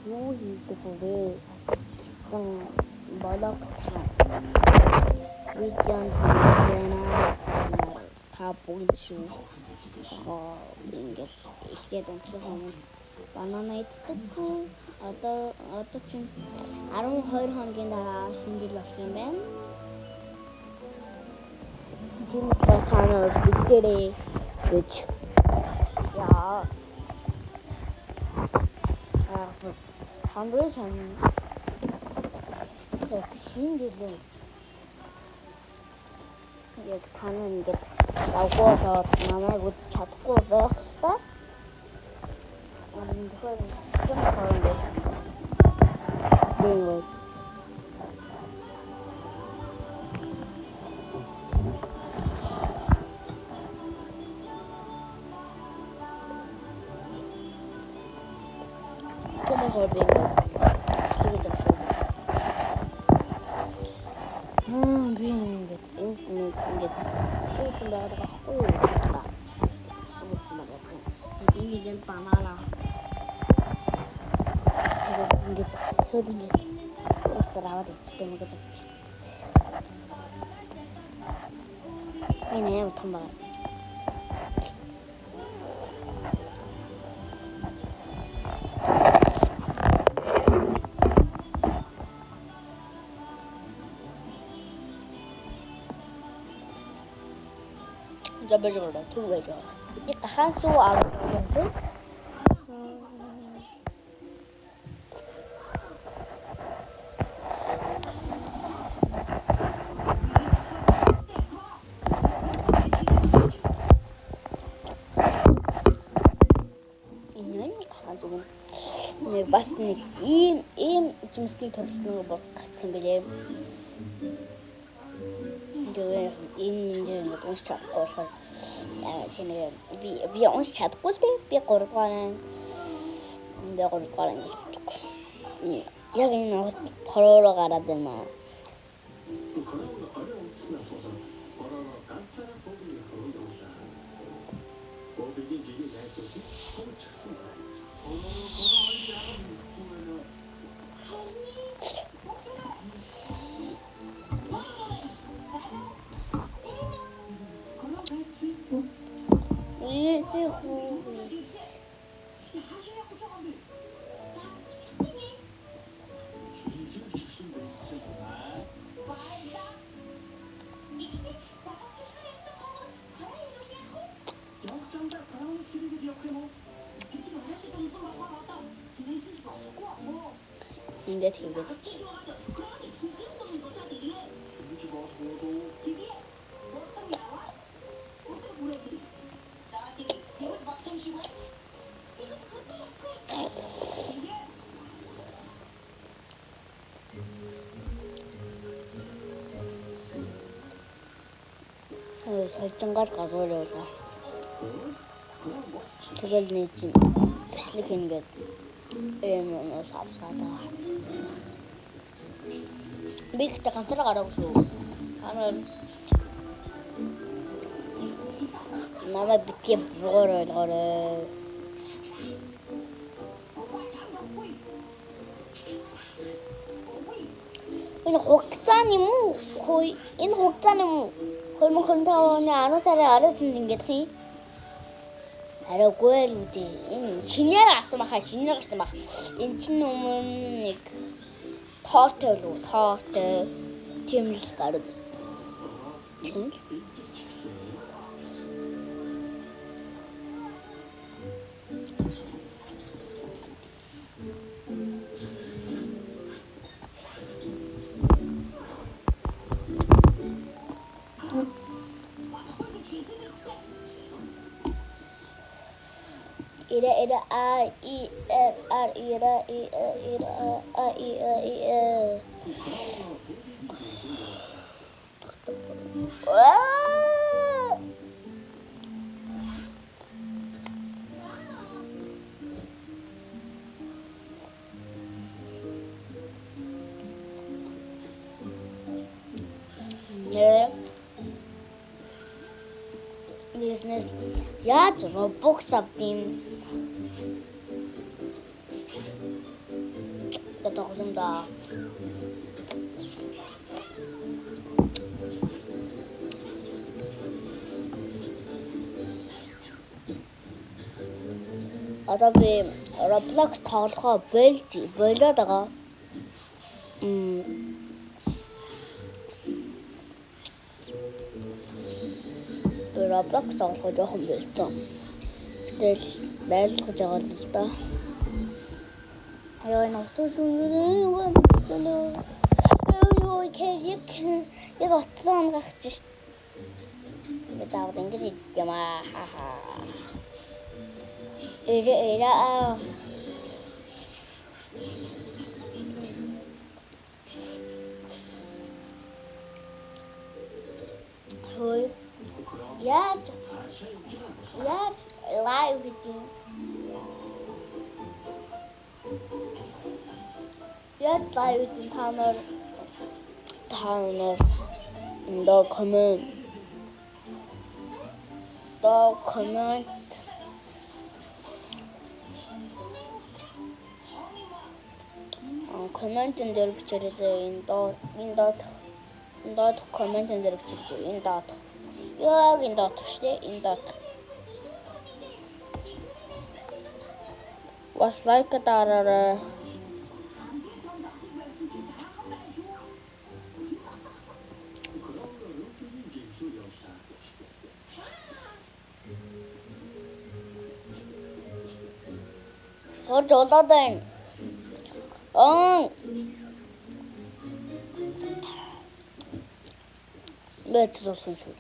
юу хийдэг вэ гэсэн блог видеонд та бүгд шүү. Ингээд ихтэй өнтгий хүмүүс банана иддэггүй. Одоо чинь 12 хоногийн дараа шинэ жил болох юм байна. Тийм учраас та нар бэлдээрэй гэж яа. Хангай сан. Яг шинэ жилийн яг та нар ингээд давгуулаад намайг үзэж чадахгүй байх та. Тэгэхээр юм хооронд дээ. Como Robin. Stiga jam show. Binget. Inget. Sutun bagada байхгүй юу? Сутун bagada. Ингийн банана. Тэгээд ингээд шууд ингээд устар аваад ичдэг юм гэж. Энэ яг том баг. Жабажгора түгэж. Би гахаан суу аваад байна. Бас нэг ийм жимсний төрөлхнөө бос гарсан байлээ. Тэгээд энэ унш чадахгүй болохоор тийм би унш чадахгүй л дээ. Би 3 дугаар ингэ хэлдэг. Яг энэ хороо гараад байна. Ингээд хийгээд. 설정까지 가져오려고. 그걸 내지 비슬리킨 게 에면 삽사다. 미크다 간처럼 가라고 쇼. 나는 나만 밑에 뭐를 너를 энэ хугацааны юм уу? Хөөе, энэ хугацааны юм уу? 2025 оны 10 сарын 19-нд ингээд хий. Арайгүй л үгүй. Энэ шинээр гарсан баха, Энэ чинь өмнө нэг тоотой л үү? Тоотой тэмэл гараад байсан. Тэмэл? Ira a I R ira a I business яаж Roblox авдим. Minecraft тоглосон да. Одоо би Roblox тоглохоо болоод байгаа. Roblox тоглохоо жоохон болцсон. Тэгэл байлгаж байгаа л да. Яа энэ усуу зүнээ яг оцсон гахж шít. Мэдээгүй ингэж юм аа. Эра Thôi Яаж live гэдэг. Яаж live гэдэг та нар до comment комментэн дээр бичээрэй энэ дот комментэн дээр бичээрэй энэ дот. Яг энэ дот шүү энэ дот. Was like дараарай. Сорж болоод байна. Let's do some food.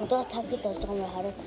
Одоо цагт болж байгаа юм хараад.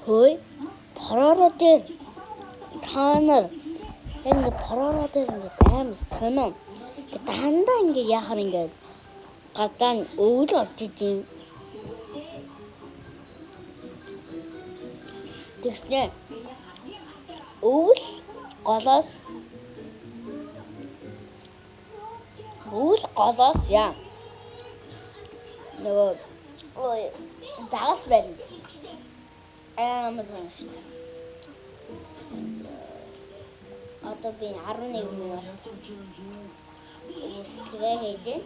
Хөөе. Параро дээр та нар ингэ параро дээр ингэ аим сонио. Дандаа ингэ яхаар ингэ гадаа өвөл очиж тэгснэ. Өвөл голоос яа. Нөгөө загас байна. Амарсан шүү дээ. Одоо би 11 минут. Тэгээ хийгээ.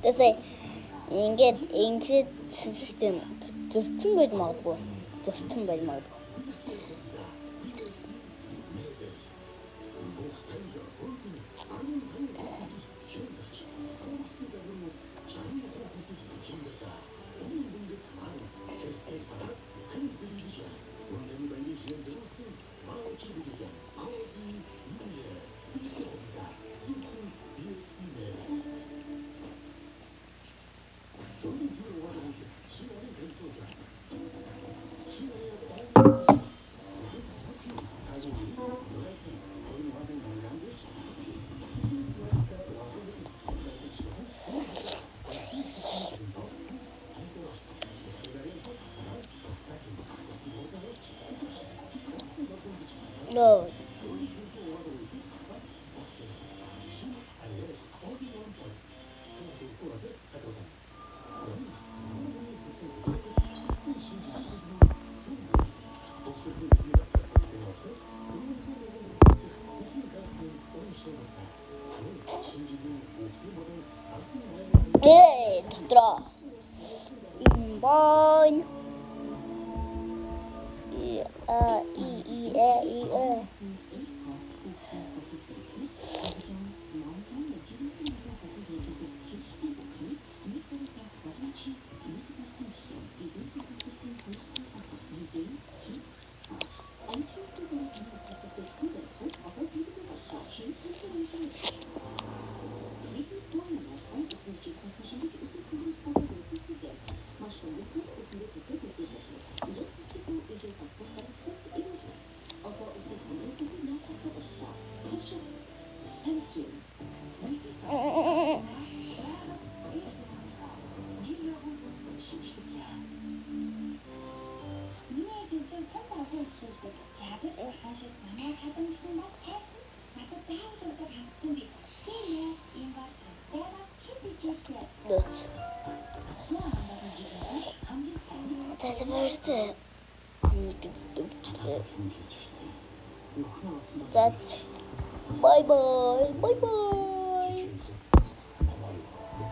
Тэсээ ингээд систем зөрчил байж магадгүй. No. Dottore. In boin. That's the first thing. That's bye bye.